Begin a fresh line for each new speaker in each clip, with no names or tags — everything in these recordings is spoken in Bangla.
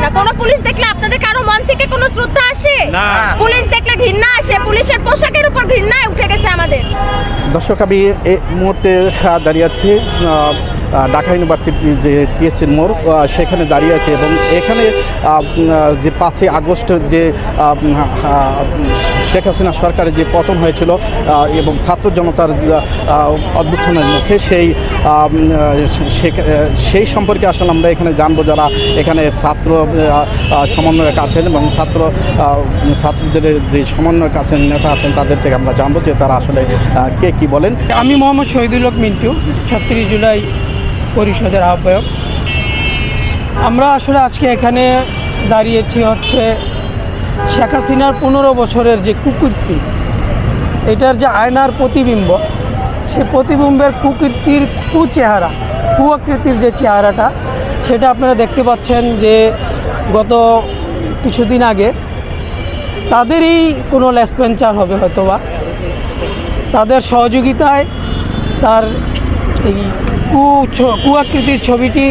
না। কোনো পুলিশ দেখলে আপনাদের কারো মন থেকে কোনো শ্রদ্ধা আসে?
না।
পুলিশ দেখলে ঘৃণা আসে, পুলিশের পোশাকের উপর ঘৃণায় উঠে গেছে আমাদের।
দর্শক, আমি এই মুহূর্তে দাঁড়িয়ে আছি ঢাকা ইউনিভার্সিটির যে টিএসসির মোড়, সেখানে দাঁড়িয়ে আছে এবং এখানে যে 5ই আগস্ট যে শেখ হাসিনা সরকারের যে পতন হয়েছিল এবং ছাত্র জনতার অভ্যুত্থানের মুখে সেই সম্পর্কে আসলে আমরা এখানে জানবো, যারা এখানে ছাত্র সমন্বয়ক আছেন এবং ছাত্রদের যে সমন্বয়ক আছেন, নেতা আছেন, তাদের থেকে আমরা জানবো যে তারা আসলে কে কী বলেন।
আমি মোহাম্মদ শহীদুল হক মিন্টু, 36 জুলাই পরিষদের আহ্বায়ক। আমরা আসলে আজকে এখানে দাঁড়িয়েছি হচ্ছে শেখ হাসিনার 15 বছরের যে কুকীর্তি, এটার যে আয়নার প্রতিবিম্ব, সে প্রতিবিম্বের কুকীর্তির কুচেহারা, কুয়াকৃতির যে চেহারাটা, সেটা আপনারা দেখতে পাচ্ছেন যে গত কিছুদিন আগে তাদেরই কোনো লেসপেঞ্চার হবে হয়তোবা, তাদের সহযোগিতায় তার এই কুয়াকৃতির ছবিটি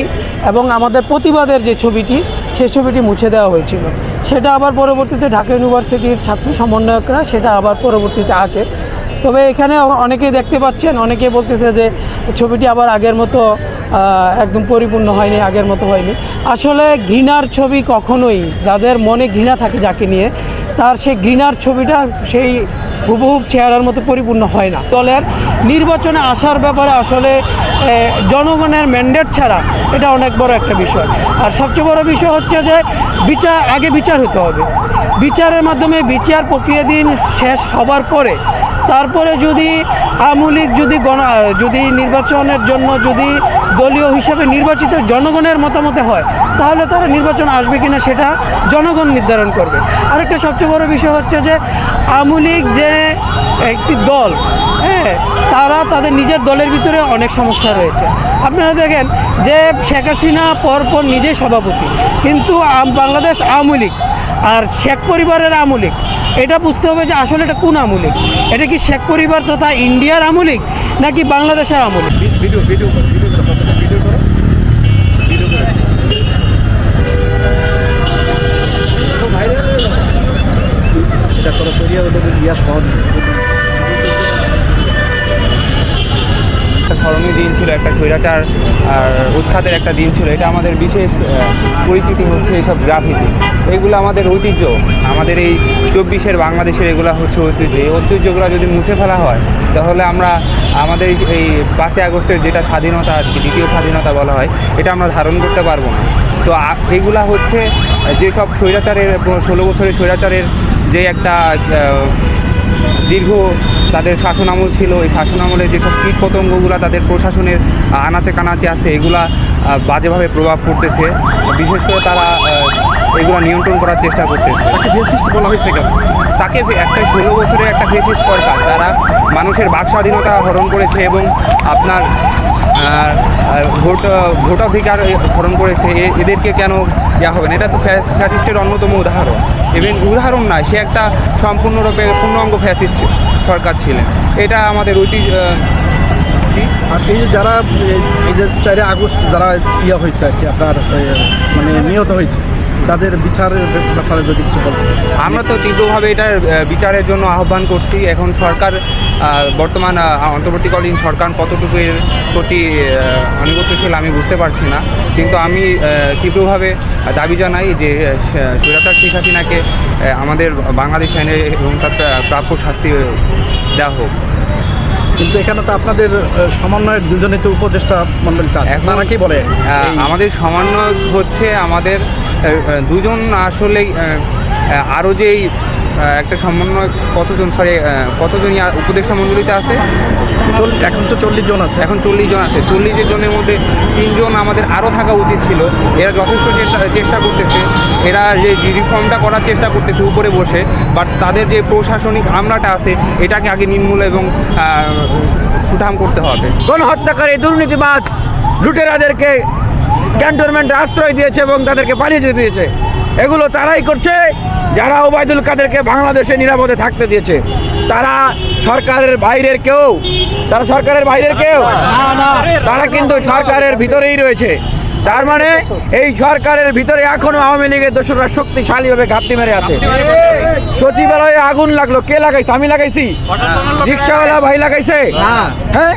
এবং আমাদের প্রতিবাদের যে ছবিটি, সেই ছবিটি মুছে দেওয়া হয়েছিল। সেটা আবার পরবর্তীতে ঢাকা ইউনিভার্সিটির ছাত্র সমন্বয়করা সেটা আবার পরবর্তীতে আঁকে। তবে এখানে অনেকেই দেখতে পাচ্ছেন, অনেকেই বলতেছে যে ছবিটি আবার আগের মতো একদম পরিপূর্ণ হয়নি, আগের মতো হয়নি। আসলে ঘৃণার ছবি কখনোই, যাদের মনে ঘৃণা থাকে যাকে নিয়ে, তার সেই ঘৃণার ছবিটা সেই হুবহু চেহারার মতো পরিপূর্ণ হয় না। দলের নির্বাচনে আসার ব্যাপারে আসলে জনগণের ম্যান্ডেট ছাড়া এটা অনেক বড় একটা বিষয়। আর সবচেয়ে বড় বিষয় হচ্ছে যে আগে বিচার হতে হবে। বিচারের মাধ্যমে বিচার প্রক্রিয়াধীন শেষ হবার পরে তারপরে যদি আওয়ামী লীগ যদি নির্বাচনের জন্য যদি দলীয় হিসাবে নির্বাচিত জনগণের মতামতে হয়, তাহলে তারা নির্বাচন আসবে কিনা সেটা জনগণ নির্ধারণ করবে। আরেকটা সবচেয়ে বড় বিষয় হচ্ছে যে আওয়ামী লীগ যে একটি দল, তারা তাদের নিজের দলের ভিতরে অনেক সমস্যা রয়েছে। আপনারা দেখেন যে শেখ হাসিনা পরপর নিজেই সভাপতি, কিন্তু বাংলাদেশ আওয়ামী লীগ আর শেখ পরিবারের আওয়ামী লীগ, এটা বুঝতে হবে যে আসলে এটা কোন আওয়ামী লীগ। এটা কি শেখ পরিবার তথা ইন্ডিয়ার আওয়ামী লীগ নাকি বাংলাদেশের আওয়ামী লীগ?
একটা স্মরণীয় দিন ছিল, একটা স্বৈরাচার আর উৎখাতের একটা দিন ছিল। এটা আমাদের বিশেষ পরিচিতি হচ্ছে এইসব গ্রাফিতি। এগুলো আমাদের ঐতিহ্য, আমাদের এই 24-এর বাংলাদেশের এগুলো হচ্ছে ঐতিহ্য। এই ঐতিহ্যগুলো যদি মুছে ফেলা হয়, তাহলে আমরা আমাদের এই 5ই আগস্টের যেটা স্বাধীনতা, দ্বিতীয় স্বাধীনতা বলা হয়, এটা আমরা ধারণ করতে পারবো না। তো এগুলা হচ্ছে যেসব স্বৈরাচারের 16 বছরের স্বৈরাচারের যে একটা দীর্ঘ তাদের শাসন আমল ছিল, এই শাসন আমলে যেসব কীট পতঙ্গগুলো তাদের প্রশাসনের আনাচে কানাচে আছে, এগুলা বাজেভাবে প্রভাব পড়তেছে। বিশেষ করে তারা এগুলো নিয়ন্ত্রণ করার চেষ্টা করতেছে।
তাকে ফ্যাসিস্ট বলা হয়েছে কেন?
তাকে একটা 16 বছরের একটা ফ্যাসিস্ট সরকার, তারা মানুষের বাক স্বাধীনতা হরণ করেছে এবং আপনার ভোটাধিকার হরণ করেছে। এদেরকে কেন দেওয়া হবে না? এটা তো ফ্যাসিস্টের অন্যতম উদাহরণ। ইভেন উদাহরণ নয়, সে একটা সম্পূর্ণরূপে পূর্ণাঙ্গ ফ্যাসিস্ট সরকার ছিলেন। এটা আমাদের ঐতিহ্য।
আর এই যে যারা এই যে 4 আগস্ট যারা হয়েছে আর কি, আপনার মানে নিহত হয়েছে, তাদের বিচারের ব্যাপারে যদি কিছু বলতে।
আমরা তো তীব্রভাবে এটার বিচারের জন্য আহ্বান করছি। এখন সরকার, বর্তমান অন্তর্বর্তীকালীন সরকার কতটুকু এর প্রতি আনুগত্যশীল আমি বুঝতে পারছি না, কিন্তু আমি তীব্রভাবে দাবি জানাই যে স্বৈরাচার শেখ হাসিনাকে আমাদের বাংলাদেশ আইনে এবং তার প্রাপ্য শাস্তি দেওয়া হোক।
কিন্তু এখানে তো আপনাদের সমন্বয়ক দুজনে তো উপদেষ্টা মণ্ডলীতে আছে, তারা কি বলে?
আমাদের সমন্বয়ক হচ্ছে আমাদের দুজন, আসলে আরও যেই একটা সমন্বয় কতজন উপদেষ্টা মণ্ডলীতে আছে?
এখন তো 40 জন আছে।
এখন 40 জন আছে। 40 জনের মধ্যে 3 জন আমাদের আরও থাকা উচিত ছিল। এরা যথেষ্ট চেষ্টা করতেছে, এরা যে রিফর্মটা করার চেষ্টা করতেছে উপরে বসে, বাট তাদের যে প্রশাসনিক আমলাটা আছে, এটাকে আগে নির্মূল এবং সুঠাম করতে হবে।
গণহত্যাকারী দুর্নীতিবাজ লুটেরাদেরকে ক্যান্টনমেন্টে আশ্রয় দিয়েছে এবং তাদেরকে পালিয়ে যেতে দিয়েছে। এগুলো তারাই করছে যারা ওবায়দুল কাদেরকে বাংলাদেশে নিরাপদে থাকতে দিয়েছে। তারা সরকারের বাইরের কেউ, তারা কিন্তু সরকারের ভিতরেই রয়েছে। তার মানে এই সরকারের ভিতরে এখনো আওয়ামী লীগের দোসররা শক্তিশালীভাবে ঘাপটি মেরে আছে। সচিবালয়ে আগুন লাগলো, কে লাগাইছে? আমি লাগাইছি? রিক্সাওয়ালা ভাই লাগাইছে? হ্যাঁ,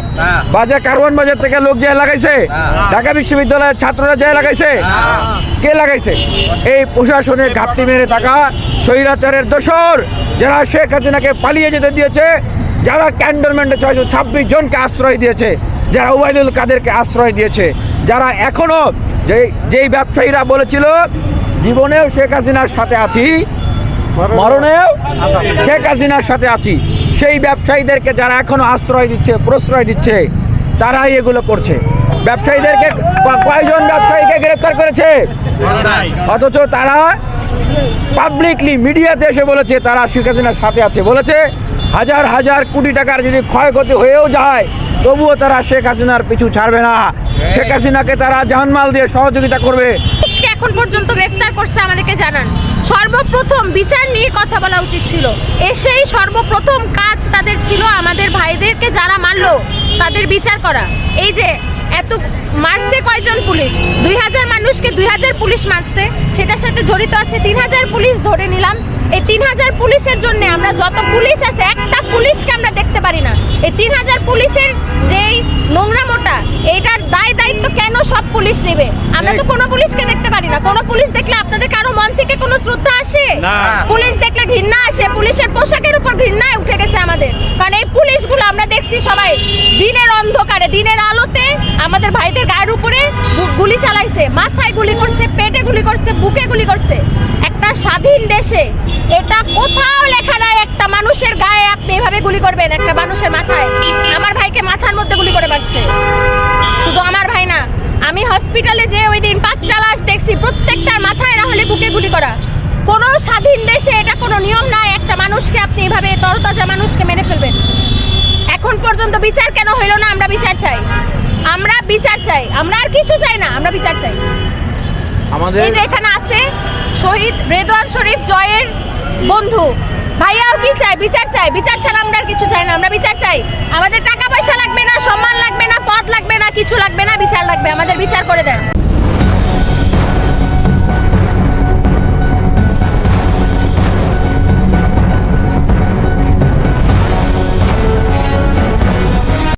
বাজার কারওয়ান বাজার থেকে লোক যায় লাগাইছে? ঢাকা বিশ্ববিদ্যালয়ের ছাত্ররা যায় লাগাইছে? কে লাগাইছে? এই প্রশাসনের ঘাপটি মেরে থাকা স্বৈরাচারের দোসর, যারা শেখ হাসিনাকে পালিয়ে যেতে দিয়েছে, যারা ক্যান্টনমেন্টে 626 জনকে আশ্রয় দিয়েছে, যারা ওবায়দুল কাদেরকে আশ্রয় দিয়েছে, যারা এখনো যেই ব্যবসায়ীরা বলেছিল জীবনেও শেখ হাসিনার সাথে আছি, মরণেও শেখ হাসিনার সাথে আছি, সেই ব্যবসায়ীদেরকে যারা এখনো আশ্রয় দিচ্ছে, প্রশ্রয় দিচ্ছে, তারাই এগুলো করছে। ব্যবসায়ীদেরকে কয়জন ব্যবসায়ীকে গ্রেফতার করেছে? অথচ তারা পাবলিকলি মিডিয়াতে এসে বলেছে তারা শেখ হাসিনার সাথে আছে, বলেছে হাজার হাজার কোটি টাকার যদি ক্ষয়ক্ষতি হয়েও যায় তবুও তারা শেখ হাসিনার পিছু ছাড়বে না, শেখ হাসিনাকে তারা জানমাল দিয়ে সহযোগিতা করবে।
পুলিশকে এখন পর্যন্ত গ্রেফতার করছে আমাদেরকে জানান। সর্বপ্রথম বিচার নিয়ে কথা বলা উচিত ছিল। এসেই সর্বপ্রথম কাজ তাদের ছিল আমাদের ভাইদেরকে যারা মারলো তাদের বিচার করা। এই যে এত মারছে কয়জন পুলিশ? 2000 মানুষকে 2000 পুলিশ মারছে, সেটার সাথে জড়িত আছে 3000 পুলিশ ধরে নিলাম। এই 3000 পুলিশের জন্য আমরা যত পুলিশ আছে একটা পুলিশকে আমরা দেখতে পারি না। এই 3000 পুলিশের যেই নোংরামোটা, এটার দায়িত্ব কেন সব পুলিশ নেবে? আমরা তো কোনো পুলিশকে দেখতে পারি না। কোনো পুলিশ দেখলে আপনাদের কারো মন থেকে কোনো শ্রদ্ধা আসে? পুলিশ দেখলে ঘৃণা আসে। পুলিশের পোশাকের উপর ঘৃণায় উঠে গেছে আমাদের। কারণ এই পুলিশগুলো আমরা দেখছি সবাই দিনের অন্ধকারে, দিনের আলোতে আমাদের ভাইদের গায়ের উপরে গুলি চালাইছে, মাথায় গুলি করছে, পেটে গুলি করছে, বুকে গুলি করছে। একটা স্বাধীন দেশে এটা কোথাও লেখা নাই একটা মানুষের গায়ে আপনি এভাবে গুলি করবেন, একটা মানুষের মাথায়। আমার ভাইকে মাথার মধ্যে গুলি করে মারছে। শুধু আমার ভাই না, আমি হসপিটালে যে ওই দিন 5টা লাশ দেখছি, প্রত্যেকটার মাথায় না হলে বুকে গুলি করা। কোনো স্বাধীন দেশে এটা কোনো নিয়ম নাই একটা মানুষকে আপনি এভাবে তরতাজা মানুষকে মেরে ফেলবেন। এখন পর্যন্ত বিচার কেন হইল না? আমরা বিচার চাই, আমরা বিচার চাই, আমরা আর কিছু চাই না, আমরা বিচার চাই।
আমাদের
এই যে এখানে আছে শহীদ রেদওয়ান শরীফ জয়ের বন্ধু ভাইয়াও কি চাই? বিচার চাই। বিচার ছাড়া আমরা আর কিছু চাই না, আমরা বিচার চাই। আমাদের টাকা পয়সা লাগবে না, সম্মান লাগবে না, পদ লাগবে না, কিছু লাগবে না, বিচার লাগবে। আমাদের বিচার করে দেন।